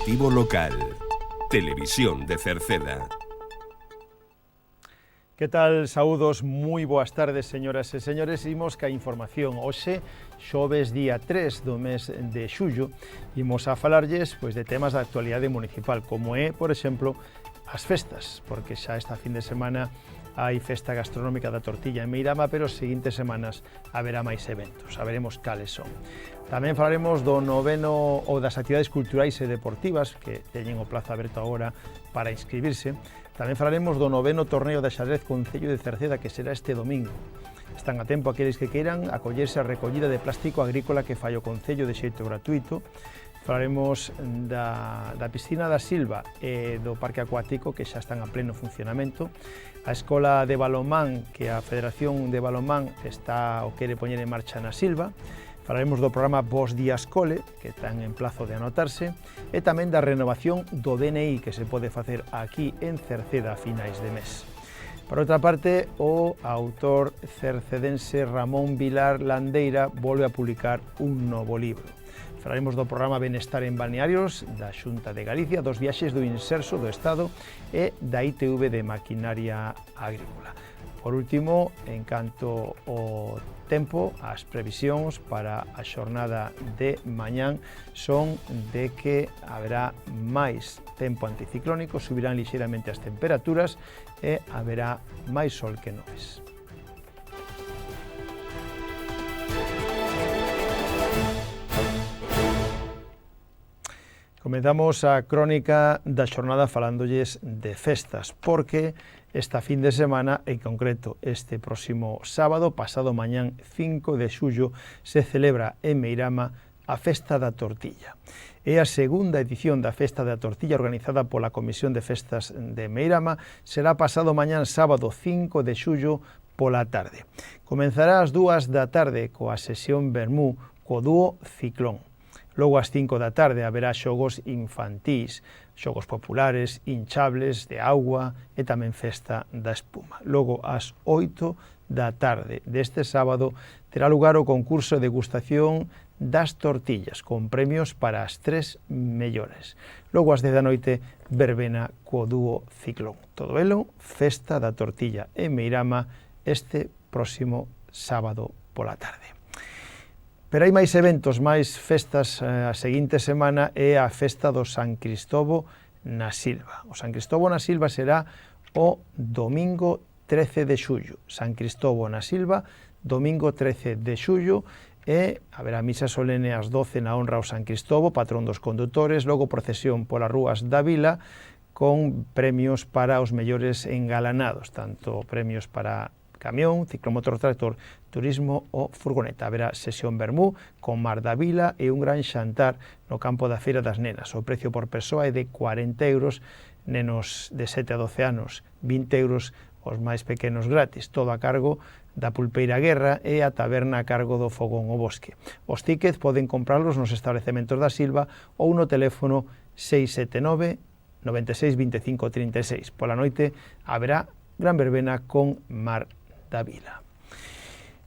Informativo local. Televisión de Cerceda. Que tal? Saúdos, moi boas tardes, señoras e señores. Imos ca información. Hoxe, xoves día 3 do mes de xullo, imos a falarlles de temas da actualidade municipal, como é, por exemplo, as festas, porque xa esta fin de semana hai festa gastronómica da tortilla en Meirama, pero as seguintes semanas haberá máis eventos, saberemos cales son. Tamén falaremos do noveno ou das actividades culturais e deportivas, que teñen o plazo aberto agora para inscribirse. Tamén falaremos do noveno torneo de xadrez Concello de Cerceda, que será este domingo. Están a tempo aqueles que queiran acollerse a recollida de plástico agrícola que fai o Concello de xeito gratuito. Falaremos da piscina da Silva e do parque acuático, que xa están a pleno funcionamento. A escola de balonmán, que a Federación de Balonmán está o quere poñer en marcha na Silva. Falaremos do programa Bos Días Cole, que están en plazo de anotarse, e tamén da renovación do DNI que se pode facer aquí en Cerceda a finais de mes. Por outra parte, o autor cercedense Ramón Vilar Landeira volve a publicar un novo libro. Falaremos do programa Benestar en Balnearios da Xunta de Galicia, dos viaxes do Inserso do Estado e da ITV de Maquinaria Agrícola. Por último, en canto ao tempo, as previsións para a xornada de mañán son de que haberá máis tempo anticiclónico, subirán lixeiramente as temperaturas e haberá máis sol que nubes. Comezamos a crónica da xornada falándolles de festas, porque esta fin de semana, en concreto este próximo sábado, pasado mañán 5 de xullo, se celebra en Meirama a Festa da Tortilla. É a segunda edición da Festa da Tortilla organizada pola Comisión de Festas de Meirama. Será pasado mañán sábado 5 de xullo pola tarde. Comenzará ás 2 da tarde coa sesión vermú co dúo Ciclón. Logo ás 5 da tarde haberá xogos infantís, xogos populares, hinchables de auga e tamén festa da espuma. Logo ás 8 da tarde deste sábado terá lugar o concurso de degustación das tortillas, con premios para as 3 mellores. Logo ás 10 da noite, verbena co dúo Ciclón. Todo elo, Festa da Tortilla en Meirama este próximo sábado pola tarde. Pero hai máis eventos, máis festas a seguinte semana, é a festa do San Cristobo na Silva. O San Cristobo na Silva será o domingo 13 de xullo. San Cristobo na Silva, domingo 13 de xullo, e haberá misa solene ás 12 na honra ao San Cristobo, patrón dos condutores, logo procesión polas rúas da vila, con premios para os mellores engalanados, tanto premios para camión, ciclomotor, tractor, turismo ou furgoneta. Haberá sesión vermú con mar da vila e un gran xantar no campo da Feira das Nenas. O precio por persoa é de 40 euros, nenos de 7 a 12 anos, 20 euros os máis pequenos gratis, todo a cargo da Pulpeira Guerra e a taberna a cargo do Fogón o Bosque. Os tíckets poden comprarlos nos establecementos da Silva ou no teléfono 679 96 25 36. Pola noite haberá gran verbena con mar da vila.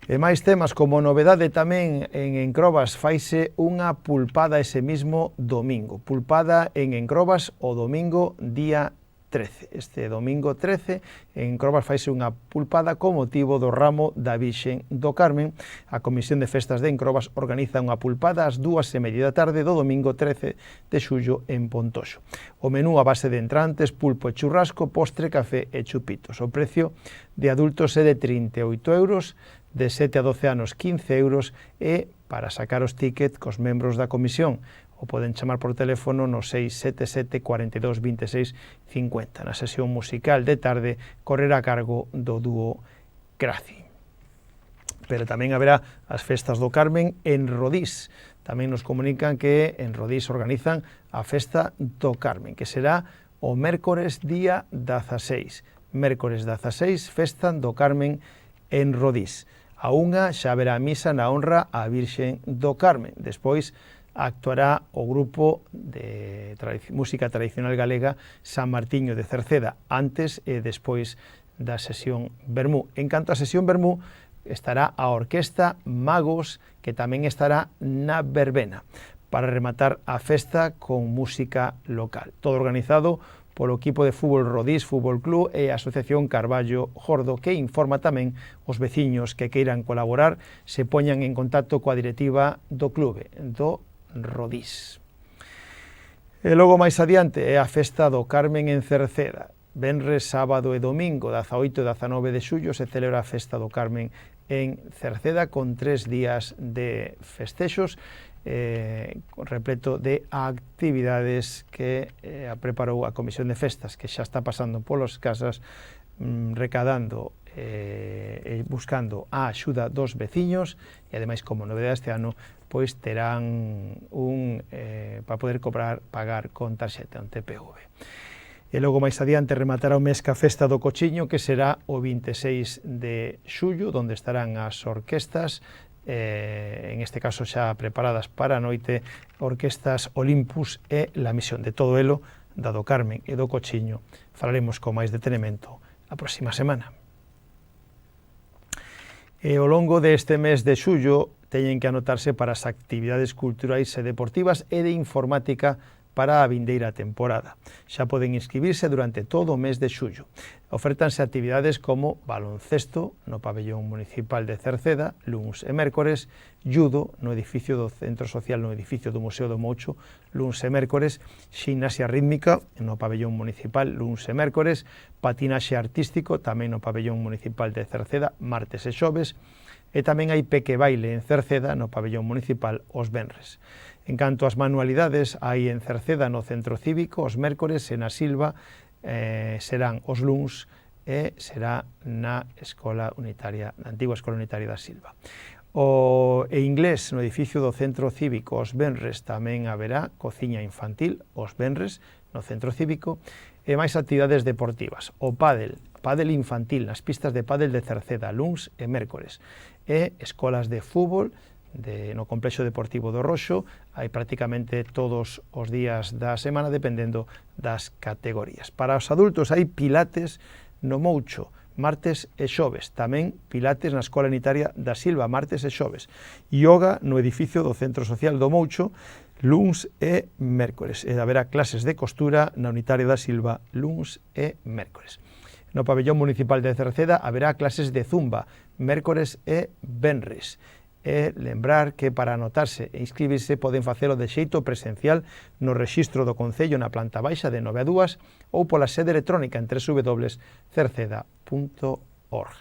E máis temas, como novedade tamén en Encrobas faise unha pulpada ese mismo domingo. Pulpada en Encrobas o domingo día 13. Este domingo 13 en Encrobas faise unha pulpada con motivo do ramo da Virxen do Carmen. A Comisión de Festas de Encrobas organiza unha pulpada ás 2:30 da tarde do domingo 13 de xullo en Pontoxo. O menú a base de entrantes, pulpo e churrasco, postre, café e chupitos. O precio de adultos é de 38 euros, de 7 a 12 anos 15 euros e para sacar os tíckets cos membros da comisión o poden chamar por teléfono no 677 42 26 50. Na sesión musical de tarde correrá a cargo do dúo Craci. Pero tamén haberá as festas do Carmen en Rodís. Tamén nos comunican que en Rodís organizan a festa do Carmen, que será o mércores día 16. Mércores 16, festa do Carmen en Rodís. A unha xa haberá misa na honra á Virxen do Carmen. Despois actuará o grupo de música tradicional galega San Martiño de Cerceda, antes e despois da sesión vermú. En canto á sesión vermú, estará a orquesta Magos, que tamén estará na verbena. para rematar a festa con música local. Todo organizado polo equipo de fútbol Rodís Fútbol Club e a Asociación Carballo Jordo, que informa tamén os veciños que queiran colaborar se poñan en contacto coa directiva do clube, do Rodís. E logo máis adiante é a festa do Carmen en Cerceda. Venres, sábado e domingo, 18 e 19 de xullo, se celebra a festa do Carmen en Cerceda con 3 días de festexos, repleto de actividades que preparou a Comisión de Festas, que xa está pasando polas casas recadando e buscando a axuda dos veciños, e ademais, como novedade este ano, pois terán para poder pagar con tarxeta, un TPV. E logo máis adiante rematará o mes ca festa do Cochiño, que será o 26 de xullo, onde estarán as orquestas, en este caso xa preparadas para a noite, orquestas Olympus e La Misión. De todo elo, da do Carmen e do Cochiño, falaremos con máis detenimento a próxima semana. E ao longo deste mes de xullo teñen que anotarse para as actividades culturais e deportivas e de informática para a vindeira temporada. Xa poden inscribirse durante todo o mes de xullo. Ofértanse actividades como baloncesto no pabellón municipal de Cerceda, luns e mércores, judo no edificio do Centro Social no edificio do Museo do Moucho, luns e mércores, ximnasia rítmica no pabellón municipal, luns e mércores, patinaxe artístico tamén no pabellón municipal de Cerceda, martes e xoves, e tamén hai peque baile en Cerceda no pabellón municipal os venres. En canto ás manualidades, hai en Cerceda no Centro Cívico os mércores e na Silva serán os luns e será na Escola Unitaria, na antigua Escola Unitaria da Silva. O inglés no edificio do Centro Cívico os venres tamén haberá cociña infantil os venres no Centro Cívico e máis actividades deportivas. O pádel infantil nas pistas de pádel de Cerceda, luns e mércores, e escolas de fútbol no Complexo Deportivo do Roxo, hai prácticamente todos os días da semana, dependendo das categorías. Para os adultos hai pilates no Moucho, martes e xoves, tamén pilates na Escola Unitaria da Silva, martes e xoves, yoga no edificio do Centro Social do Moucho, luns e mércores, e haberá clases de costura na Unitaria da Silva, luns e mércores. No pabellón municipal de Cerceda haberá clases de zumba, mércores e venres. E lembrar que para anotarse e inscribirse poden facelo de xeito presencial no rexistro do Concello na planta baixa de 9 a 2 ou pola sede electrónica en www.cerceda.org.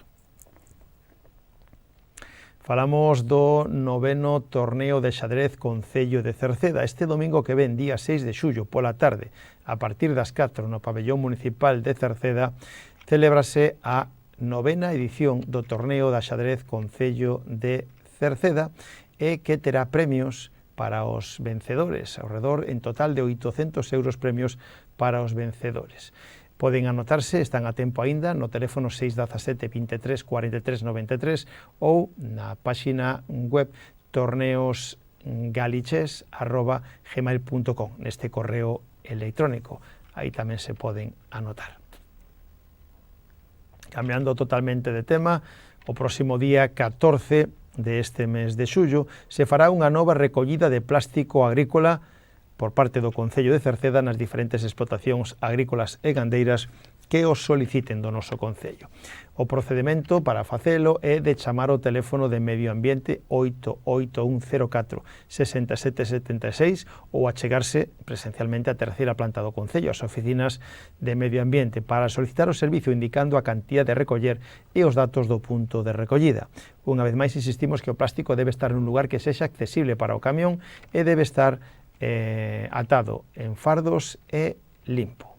Falamos do 9º torneo de xadrez Concello de Cerceda. Este domingo que ven, día 6 de xullo, pola tarde, a partir das 4 no pabellón municipal de Cerceda, celébrase a 9ª edición do torneo de xadrez Concello de Cerceda e que terá premios para os vencedores, ao redor en total de 800 euros premios para os vencedores. Poden anotarse, están a tempo aínda, no teléfono 617 23 43 93 ou na páxina web torneosgaliches@gmail.com, neste correo electrónico. Aí tamén se poden anotar. Cambiando totalmente de tema, o próximo día 14 deste mes de xullo se fará unha nova recollida de plástico agrícola por parte do Concello de Cerceda nas diferentes explotacións agrícolas e gandeiras que os soliciten do noso Concello. O procedimento para facelo é de chamar ao teléfono de Medio Ambiente 88104 6776 ou achegarse presencialmente á terceira planta do Concello, ás oficinas de Medio Ambiente, para solicitar o servicio indicando a cantidad de recoller e os datos do punto de recollida. Unha vez máis insistimos que o plástico debe estar nun lugar que sexa accesible para o camión e debe estar atado en fardos e limpo.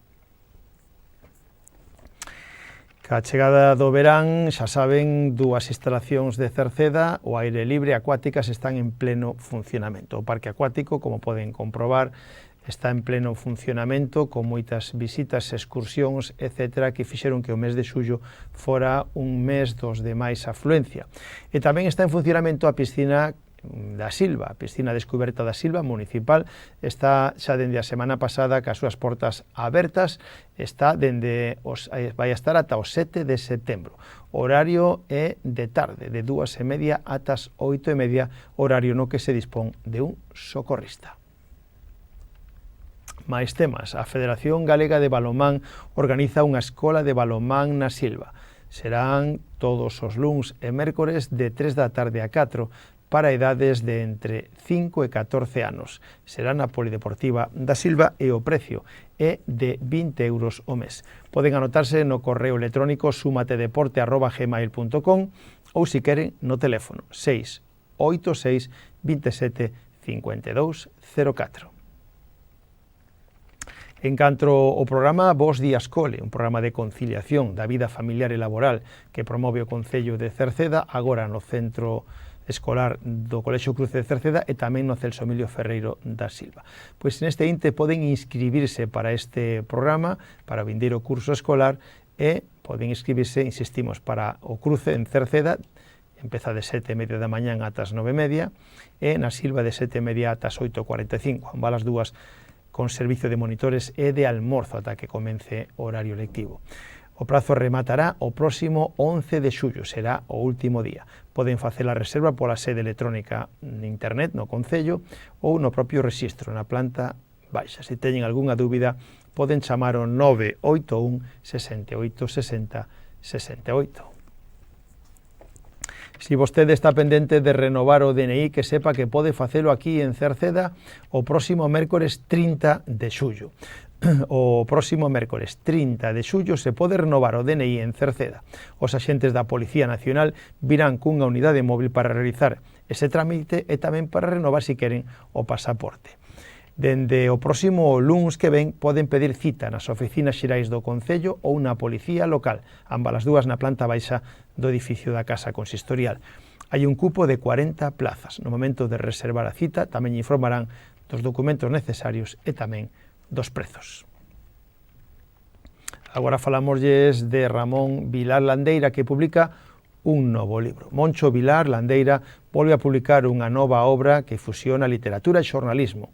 Ca chegada do verán, xa saben, dúas instalacións de Cerceda, o aire libre acuáticas, están en pleno funcionamento. O parque acuático, como poden comprobar, está en pleno funcionamento, con moitas visitas, excursións, etc., que fixeron que o mes de xullo fora un mes dos de máis afluencia. E tamén está en funcionamento a piscina da Silva, a piscina descuberta da Silva municipal, está xa dende a semana pasada cas súas portas abertas, está vai estar ata o 7 de setembro. O horario é de tarde, de 2:30 ata as 8:30, horario no que se dispón de un socorrista. Máis temas. A Federación Galega de Balonmán organiza unha escola de balonmán na Silva. Serán todos os luns e mércores de 3 da tarde a 4 para edades de entre 5 e 14 anos. Será na Polideportiva da Silva e o precio é de 20 euros o mes. Poden anotarse no correo electrónico sumatedeporte@gmail.com ou, se queren, no teléfono 686 27 52 04. En canto ao programa Bos Días Cole, un programa de conciliación da vida familiar e laboral que promove o Concello de Cerceda, agora no Centro Escolar do Colexio Cruce de Cerceda e tamén no Celso Emilio Ferreiro da Silva. Pois neste inte poden inscribirse para este programa, para o vindeiro curso escolar, e poden inscribirse, insistimos, para o Cruce en Cerceda, empeza de 7:30 da mañán ata as 9:30, e na Silva de 7:30 ata as 8:45, ambas as dúas con servicio de monitores e de almorzo ata que comece o horario lectivo. O prazo rematará o próximo 11 de xullo, será o último día. Poden facer a reserva pola sede electrónica en internet no Concello ou no propio rexistro na planta baixa. Se teñen algunha dúbida, poden chamar ao 981 68 60 68. Se vostede está pendente de renovar o DNI, que sepa que pode facelo aquí en Cerceda o próximo mércores 30 de xullo. O próximo mércores 30 de xullo se pode renovar o DNI en Cerceda. Os axentes da Policía Nacional virán cunha unidade móvil para realizar ese trámite e tamén para renovar, se queren, o pasaporte. Dende o próximo luns que ven poden pedir cita nas oficinas xerais do Concello ou na Policía Local, ambas as dúas na planta baixa do edificio da Casa Consistorial. Hai un cupo de 40 plazas. No momento de reservar a cita tamén informarán dos documentos necesarios e tamén dos prezos. Agora falamosles de Ramón Vilar Landeira, que publica un novo libro. Moncho Vilar Landeira volve a publicar unha nova obra que fusiona literatura e xornalismo.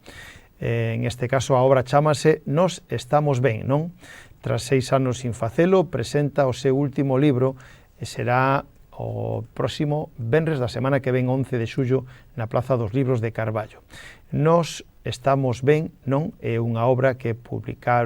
En este caso a obra chámase Nós estamos ben, non? Tras 6 anos sin facelo, presenta o seu último libro e será o próximo venres da semana que ven, 11 de xullo, na Plaza dos Libros de Carballo. Nós estamos ben, non? É unha obra que publica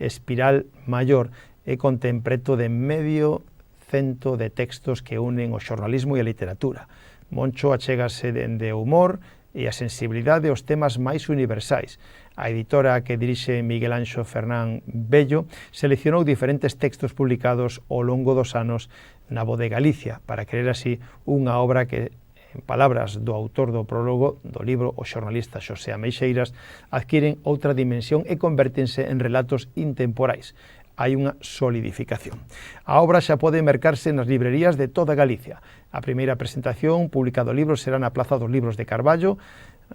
Espiral Maior e contén preto de medio cento de textos que unen o xornalismo e a literatura. Moncho achégase dende o humor e a sensibilidade aos temas máis universais. A editora que dirixe Miguel Anxo Fernán Bello seleccionou diferentes textos publicados ao longo dos anos na Voz de Galicia para crear así unha obra que, en palabras do autor do prólogo do libro, o xornalista Xosé Ameixeiras, adquiren outra dimensión e convértense en relatos intemporais. Hai unha solidificación. A obra xa pode mercarse nas librerías de toda Galicia. A primeira presentación publicada do libro será na Plaza dos Libros de Carballo,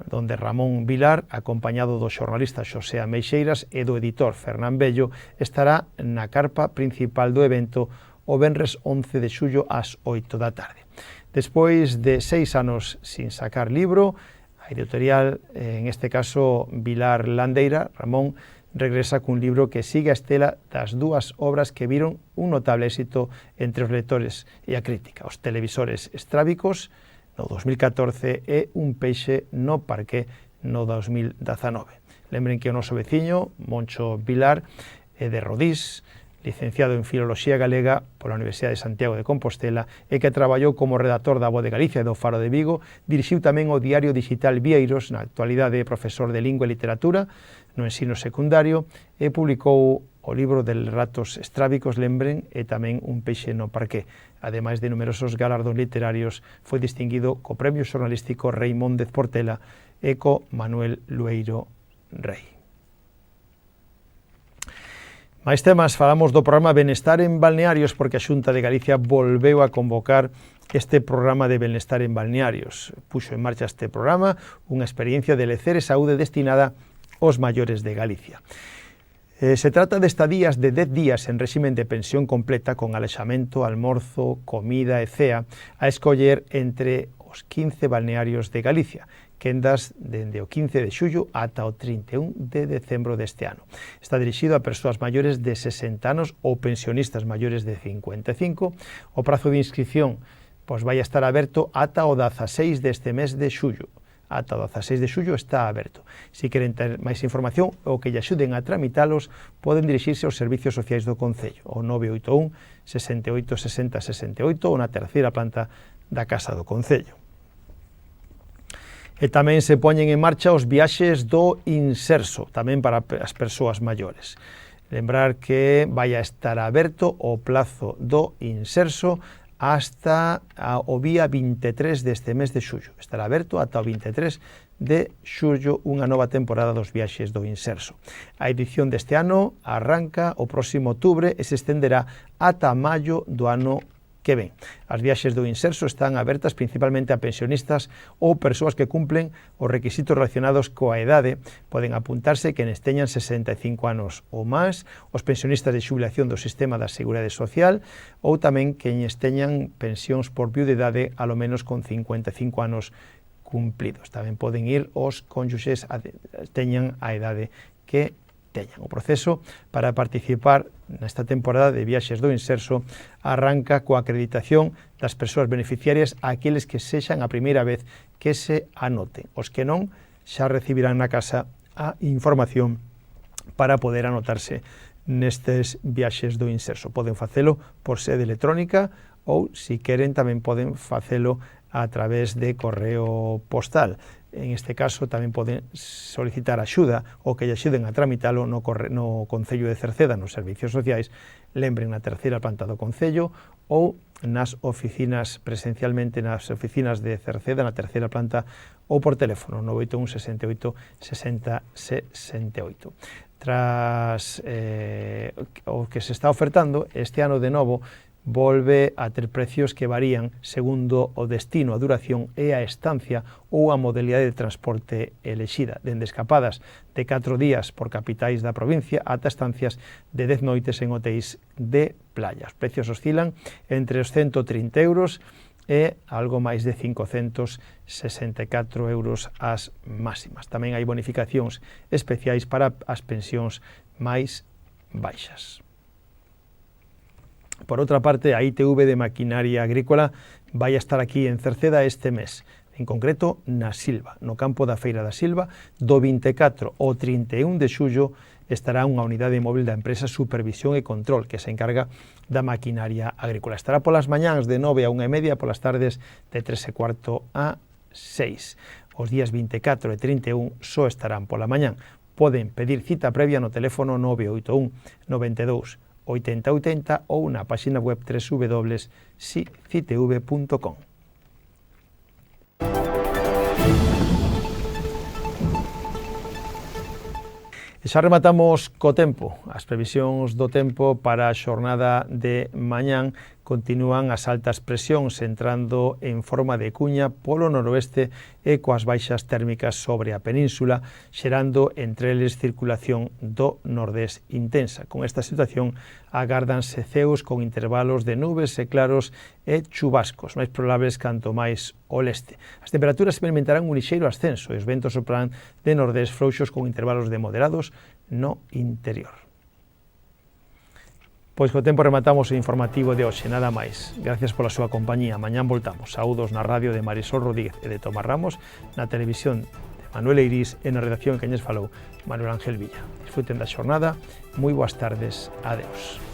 donde Ramón Vilar, acompañado do xornalista Xosé Ameixeiras e do editor Fernán Bello, estará na carpa principal do evento o venres 11 de xullo ás 8 da tarde. Despois de 6 anos sin sacar libro, a editorial, en este caso Vilar Landeira, Ramón, regresa cun libro que sigue a estela das dúas obras que viron un notable éxito entre os lectores e a crítica, os televisores estrábicos no 2014 e Un peixe no parque no 2019. Lembren que o noso veciño, Moncho Vilar, é de Rodís, licenciado en Filoloxía Galega pola Universidade de Santiago de Compostela e que traballou como redactor da Voz de Galicia e do Faro de Vigo, dirixiu tamén o diario digital Vieiros, na actualidade é profesor de Lingua e Literatura no ensino secundario e publicou o libro de relatos estrábicos, lembren, e tamén Un peixe no parque. Ademais de numerosos galardóns literarios, foi distinguido co Premio Xornalístico Rei Móndez Portela e co Manuel Lueiro Rei. Mais temas, falamos do programa Benestar en Balnearios, porque a Xunta de Galicia volveu a convocar este programa de Benestar en Balnearios. Puxo en marcha este programa, unha experiencia de lecer e saúde destinada aos maiores de Galicia. Se trata de estadías de 10 días en réximen de pensión completa con alexamento, almorzo, comida e cea a escoller entre os 15 balnearios de Galicia, quendas dende o 15 de xullo ata o 31 de decembro deste ano. Está dirixido a persoas maiores de 60 anos ou pensionistas maiores de 55. O prazo de inscripción vai a estar aberto ata o 16 deste mes de xullo. ata o 16 de xullo está aberto. Se queren ter máis información ou que lle axuden a tramitalos, poden dirixirse aos servicios sociais do Concello, o 981 68 60 68 ou na terceira planta da Casa do Concello. E tamén se poñen en marcha os viaxes do Inserso, tamén para as persoas maiores. Lembrar que vai a estar aberto o plazo do Inserso hasta o día 23 deste mes de xullo. Estará aberto ata o 23 de xullo unha nova temporada dos viaxes do Inserso. A edición deste ano arranca o próximo outubro e se estenderá ata maio do ano que ven. As viaxes do Inserso están abertas principalmente a pensionistas ou persoas que cumplen os requisitos relacionados coa idade. Poden apuntarse quenes teñan 65 anos ou máis, os pensionistas de xubilación do sistema da Seguridade Social ou tamén quenes teñan pensións por viudedade alo menos con 55 anos cumplidos. Tamén poden ir os cónyuxes teñan a idade que teñan. O proceso para participar nesta temporada de viaxes do Inserso arranca coa acreditación das persoas beneficiarias a aqueles que sexan a primeira vez que se anoten. Os que non xa recibirán na casa a información para poder anotarse nestes viaxes do Inserso. Poden facelo por sede electrónica ou, se queren, tamén poden facelo a través de correo postal. En este caso tamén poden solicitar axuda ou que lle axuden a tramitalo no Concello de Cerceda, nos servicios sociais, lembren na terceira planta do Concello ou nas oficinas, presencialmente nas oficinas de Cerceda, na terceira planta, ou por teléfono, 981 68 60 68. Tras o que se está ofertando, este ano de novo volve a ter precios que varían segundo o destino, a duración e a estancia ou a modalidade de transporte elexida, dende escapadas de 4 días por capitais da provincia ata estancias de 10 noites en hotéis de playa. Os precios oscilan entre os 130 euros e algo máis de 564 euros as máximas. Tamén hai bonificacións especiais para as pensións máis baixas. Por outra parte, a ITV de Maquinaria Agrícola vai a estar aquí en Cerceda este mes, en concreto na Silva, no campo da Feira da Silva. Do 24 ao 31 de xullo estará unha unidade móvil da empresa Supervisión e Control, que se encarga da maquinaria agrícola. Estará polas mañáns de 9 a 1:30, polas tardes de 3:15 a 6. Os días 24 e 31 só estarán pola mañán. Poden pedir cita previa no teléfono 981 92 80 80 ou na página web www.sicitv.com. E xa rematamos co tempo. As previsións do tempo para a xornada de mañán continúan as altas presións entrando en forma de cuña polo noroeste e coas baixas térmicas sobre a península, xerando entre eles circulación do nordés intensa. Con esta situación agárdanse ceos con intervalos de nubes e claros e chubascos, máis probables canto máis ao leste. As temperaturas experimentarán un lixeiro ascenso e os ventos sopran de nordés frouxos con intervalos de moderados no interior. Pois co tempo rematamos o informativo de hoxe, nada máis. Gracias pola súa compañía. Mañán voltamos. Saúdos na radio de Marisol Rodríguez e de Tomás Ramos, na televisión de Manuel Eirís e na redacción que lles falou Manuel Ángel Villa. Disfruten da xornada. Moi boas tardes. Adeus.